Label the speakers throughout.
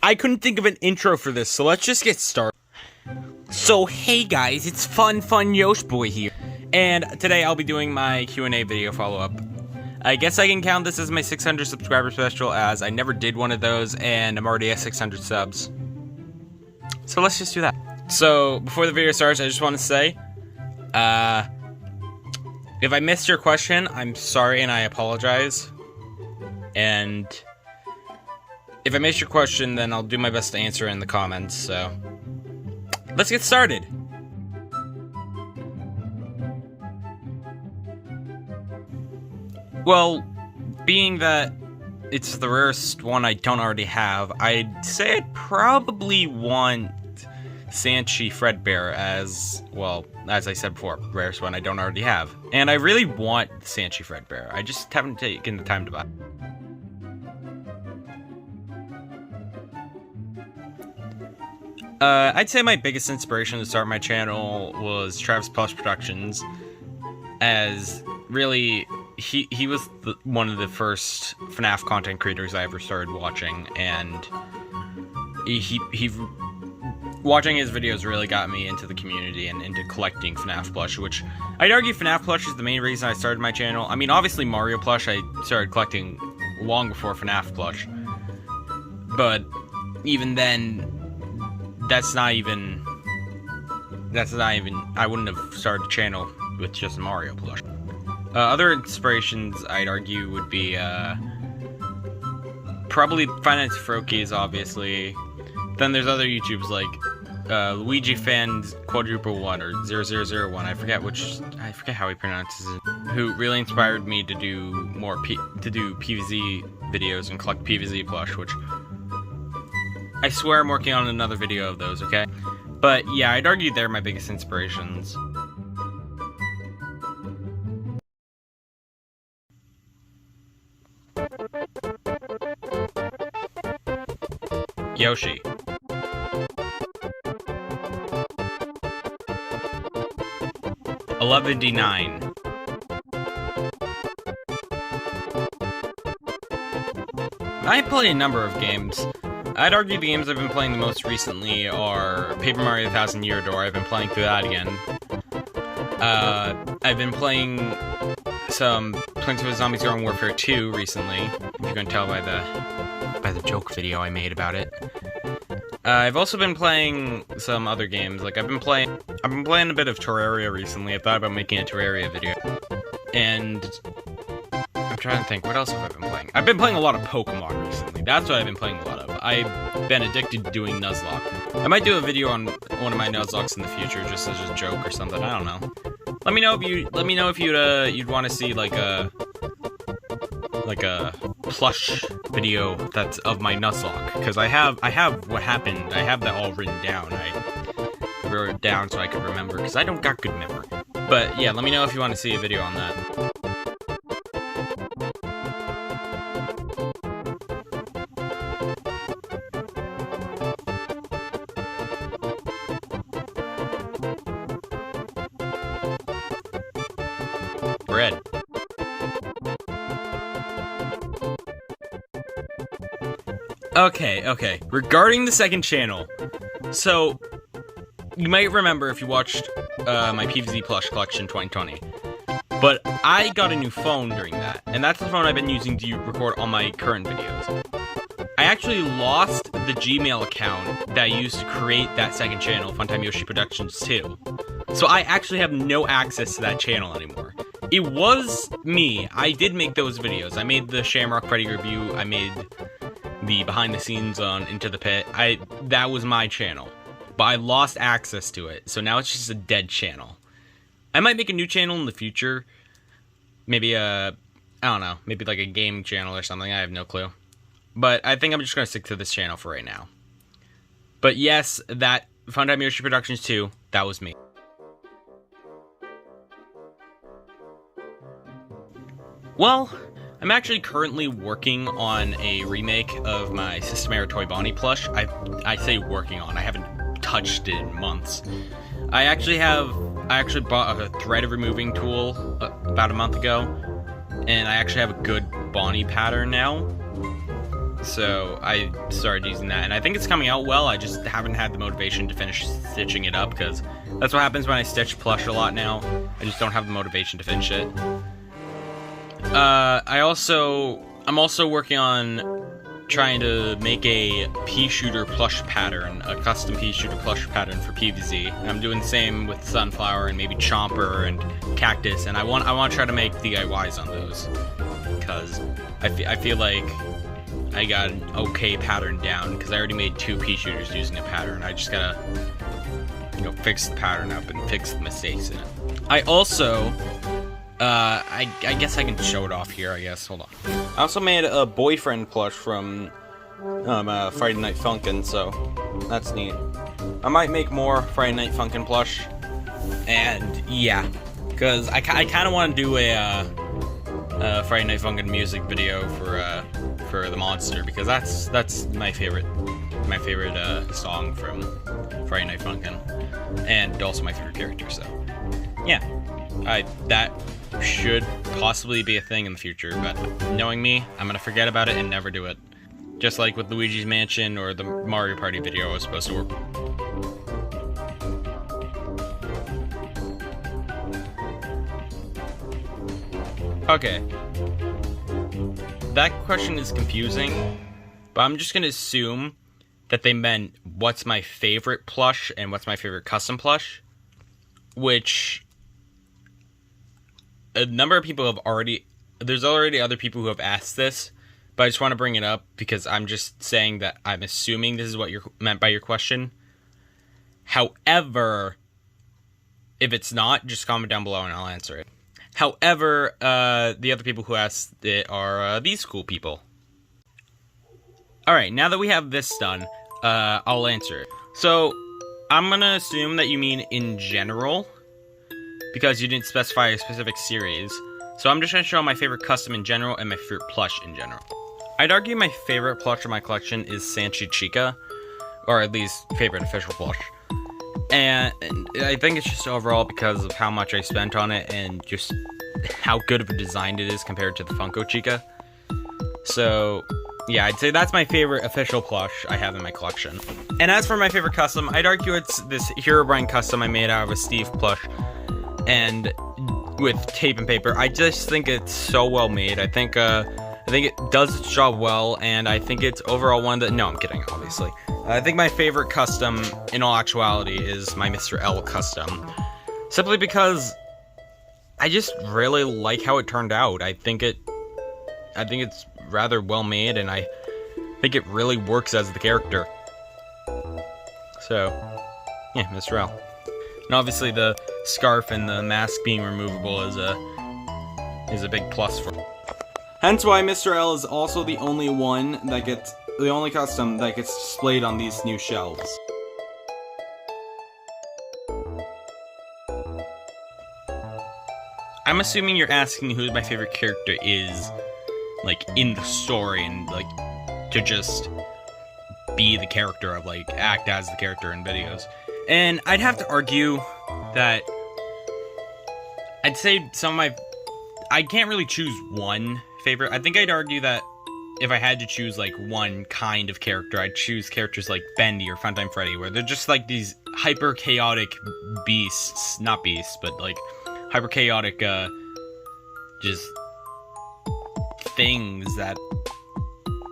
Speaker 1: I couldn't think of an intro for this, so let's just get started. So hey guys, it's Funtime Yoshi Boy here, and today I'll be doing my Q&A video follow-up. I guess I can count this as my 600 subscriber special, as I never did one of those, and I'm already at 600 subs. So let's just do that. So, before the video starts, I just want to say, if I missed your question, I'm sorry and I apologize. And if I missed your question, then I'll do my best to answer in the comments, so let's get started. Well, being that it's the rarest one I don't already have, I'd say I'd probably want Sanchi Fredbear as, well, as I said before, rarest one I don't already have. And I really want Sanchi Fredbear, I just haven't taken the time to buy it. I'd say my biggest inspiration to start my channel was Travis Plush Productions, as really, he was one of the first FNAF content creators I ever started watching, and watching his videos really got me into the community and into collecting FNAF plush, which I'd argue FNAF plush is the main reason I started my channel. I mean, obviously Mario plush I started collecting long before FNAF plush, but even then, that's not even, I wouldn't have started a channel with just Mario plush. Other inspirations, I'd argue, would be, probably Finance Frokies, obviously. Then there's other YouTubes like, Luigi Fans Quadruple 1 or 0001, I forget how he pronounces it, who really inspired me to do more PvZ videos and collect PvZ plush, which I swear I'm working on another video of those, okay? But yeah, I'd argue they're my biggest inspirations. Yoshi. $11.99. I play a number of games. I'd argue the games I've been playing the most recently are Paper Mario 1000 Year Door. I've been playing through that again. I've been playing some Plants vs. Zombies Garden Warfare 2 recently, if you can tell by the joke video I made about it. I've also been playing some other games, like I've been playing a bit of Terraria recently. I thought about making a Terraria video. And I'm trying to think, what else have I been playing? I've been playing a lot of Pokemon recently. That's what I've been playing a lot of. I've been addicted to doing Nuzlocke. I might do a video on one of my Nuzlocks in the future, just as a joke or something. I don't know. Let me know if you'd want to see like a plush video that's of my Nuzlocke, because I have what happened. I have that all written down. I wrote it down so I could remember, because I don't got good memory. But yeah, let me know if you want to see a video on that. Bread. Okay. Regarding the second channel, so you might remember if you watched my PvZ plush collection 2020, but I got a new phone during that, and that's the phone I've been using to record all my current videos. I actually lost the Gmail account that I used to create that second channel, Funtime Yoshi Productions 2. So I actually have no access to that channel anymore. It was me. I did make those videos. I made the Shamrock Freddy review. I made the behind the scenes on Into the Pit. That was my channel. But I lost access to it. So now it's just a dead channel. I might make a new channel in the future. Maybe I don't know. Maybe like a game channel or something. I have no clue. But I think I'm just going to stick to this channel for right now. But yes, that Funtime Yoshi Productions 2, that was me. Well, I'm actually currently working on a remake of my Systemair Toy Bonnie plush. I say working on, I haven't touched it in months. I actually bought a thread removing tool about a month ago, and I actually have a good Bonnie pattern now. So I started using that, and I think it's coming out well. I just haven't had the motivation to finish stitching it up, because that's what happens when I stitch plush a lot now. I just don't have the motivation to finish it. I'm also working on trying to make a Peashooter plush pattern, a custom Peashooter plush pattern for PVZ. And I'm doing the same with Sunflower and maybe Chomper and Cactus, and I want to try to make DIYs on those, because I feel like I got an okay pattern down, because I already made 2 Peashooters using a pattern. I just gotta, fix the pattern up and fix the mistakes in it. I also, I guess I can show it off here, I guess. Hold on. I also made a boyfriend plush from Friday Night Funkin', so that's neat. I might make more Friday Night Funkin' plush, and yeah, because I kind of want to do a Friday Night Funkin' music video for the monster, because that's my favorite song from Friday Night Funkin', and also my favorite character. So yeah, that should possibly be a thing in the future, but knowing me, I'm gonna forget about it and never do it. Just like with Luigi's Mansion or the Mario Party video I was supposed to work. Okay. That question is confusing, but I'm just gonna assume that they meant what's my favorite plush and what's my favorite custom plush, which a number of people have there's already other people who have asked this, but I just want to bring it up because I'm just saying that I'm assuming this is what you're meant by your question. However, if it's not, just comment down below and I'll answer it. However, the other people who asked it are these cool people. Alright, now that we have this done, I'll answer it. So, I'm gonna assume that you mean in general, because you didn't specify a specific series. So I'm just gonna show my favorite custom in general and my favorite plush in general. I'd argue my favorite plush in my collection is Sanchi Chica, or at least favorite official plush. And I think it's just overall because of how much I spent on it and just how good of a design it is compared to the Funko Chica. So yeah, I'd say that's my favorite official plush I have in my collection. And as for my favorite custom, I'd argue it's this Herobrine Custom I made out of a Steve plush, and with tape and paper. I just think it's so well made. I think it does its job well, and I think it's overall one that... No, I'm kidding, obviously. I think my favorite custom, in all actuality, is my Mr. L custom. Simply because I just really like how it turned out. I think it's rather well made, and I think it really works as the character. So, yeah, Mr. L. And obviously the scarf and the mask being removable is a big plus for it. Hence why Mr. L is also the only custom that gets displayed on these new shelves. I'm assuming you're asking who my favorite character is, like, in the story, and, like, to just be the character of, like, act as the character in videos. And I'd have to argue that I'd say I can't really choose one favorite. I think I'd argue that if I had to choose, like, one kind of character, I'd choose characters like Bendy or Funtime Freddy, where they're just, like, these hyper-chaotic beasts. Not beasts, but, like, hyper-chaotic, just things that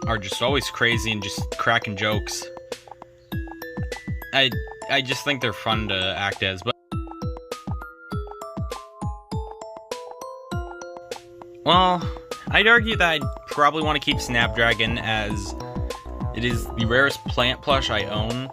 Speaker 1: are just always crazy and just cracking jokes. I just think they're fun to act as, but... Well, I'd argue that I'd probably want to keep Snapdragon, as it is the rarest plant plush I own.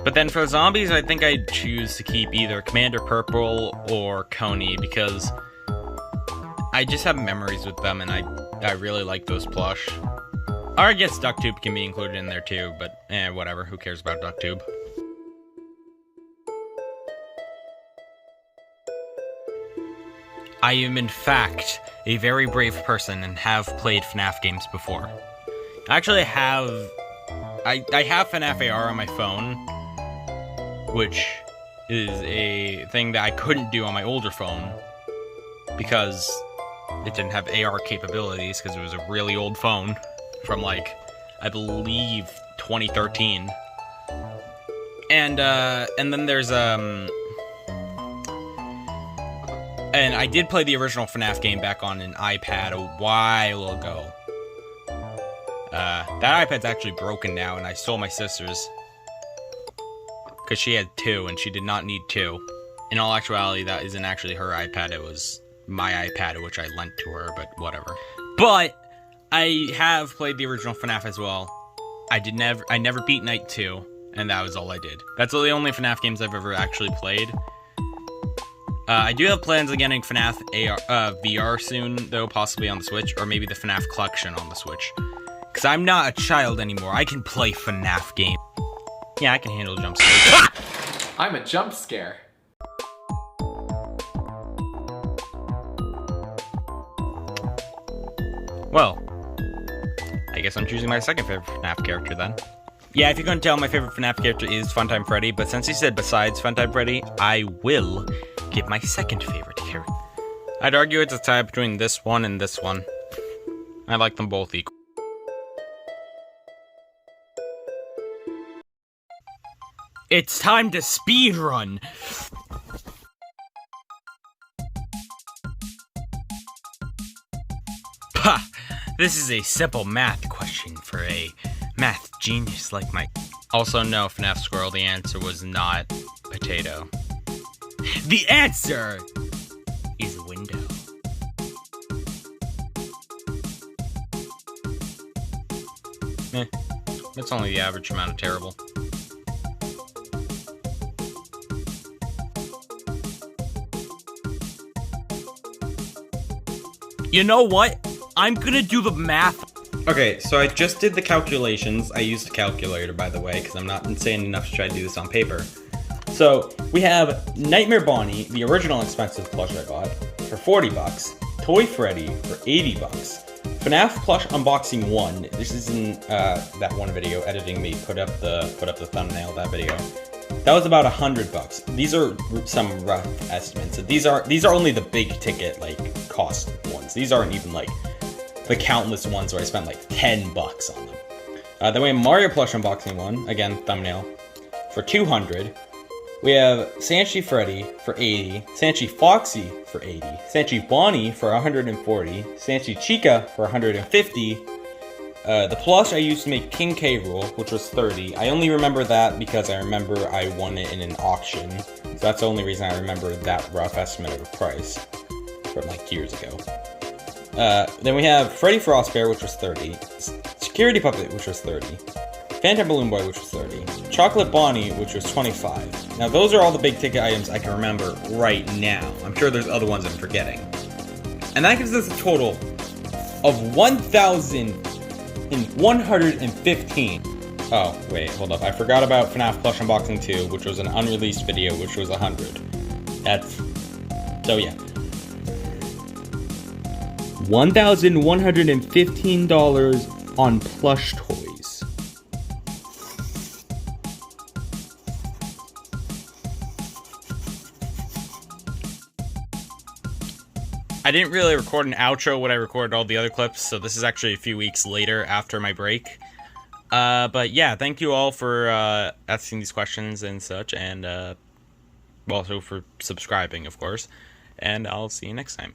Speaker 1: But then for zombies, I think I'd choose to keep either Commander Purple or Coney, because I just have memories with them, and I really like those plush. Or I guess Ducktube can be included in there too, but whatever, who cares about Ducktube? I am in fact a very brave person and have played FNAF games before. Actually, I have FNAF AR on my phone, which is a thing that I couldn't do on my older phone because it didn't have AR capabilities, because it was a really old phone from, like, I believe 2013. And then there's and I did play the original FNAF game back on an iPad a while ago. That iPad's actually broken now, and I stole my sister's. Because she had 2, and she did not need 2. In all actuality, that isn't actually her iPad, it was my iPad, which I lent to her, but whatever. But, I have played the original FNAF as well. I never beat Night 2, and that was all I did. That's the only FNAF games I've ever actually played. I do have plans of getting FNAF VR soon, though, possibly on the Switch, or maybe the FNAF collection on the Switch. Because I'm not a child anymore, I can play FNAF games. Yeah, I can handle jump scares.
Speaker 2: I'm a jump scare.
Speaker 1: Well, I guess I'm choosing my second favorite FNAF character then. Yeah, if you're going to tell, my favorite FNAF character is Funtime Freddy, but since he said besides Funtime Freddy, I will give my second favorite character. I'd argue it's a tie between this one and this one. I like them both equal. It's time to speedrun! Ha! This is a simple math question for a math genius like Mike. Also, no, FNAF Squirrel, the answer was not potato. The answer is window. It's only the average amount of terrible. You know what? I'm gonna do the math. Okay, so I just did the calculations. I used a calculator, by the way, because I'm not insane enough to try to do this on paper. So, we have Nightmare Bonnie, the original expensive plush I got, for 40 bucks. Toy Freddy for 80 bucks. FNAF Plush Unboxing 1. This is in that one video, editing me, put up the thumbnail of that video. That was about 100 bucks. These are some rough estimates. These are only the big ticket, like, cost ones. These aren't even, like, the countless ones where I spent, like, 10 bucks on them. Then we have Mario Plush Unboxing 1, again, thumbnail, for 200. We have Sanchi Freddy for 80, Sanchi Foxy for 80, Sanchi Bonnie for 140, Sanchi Chica for 150. The plush I used to make King K. Rool, which was 30. I only remember that because I remember I won it in an auction. So that's the only reason I remember that rough estimate of a price from like years ago. Then we have Freddy Frostbear, which was 30. Security Puppet, which was 30. Phantom Balloon Boy, which was 30. Chocolate Bonnie, which was 25. Now those are all the big ticket items I can remember right now. I'm sure there's other ones I'm forgetting. And that gives us a total of 1,115. Oh, wait, hold up. I forgot about FNAF Plush Unboxing 2, which was an unreleased video, which was 100. So yeah. $1,115 on plush toys. I didn't really record an outro when I recorded all the other clips, so this is actually a few weeks later after my break. But yeah, thank you all for asking these questions and such, and also for subscribing, of course. And I'll see you next time.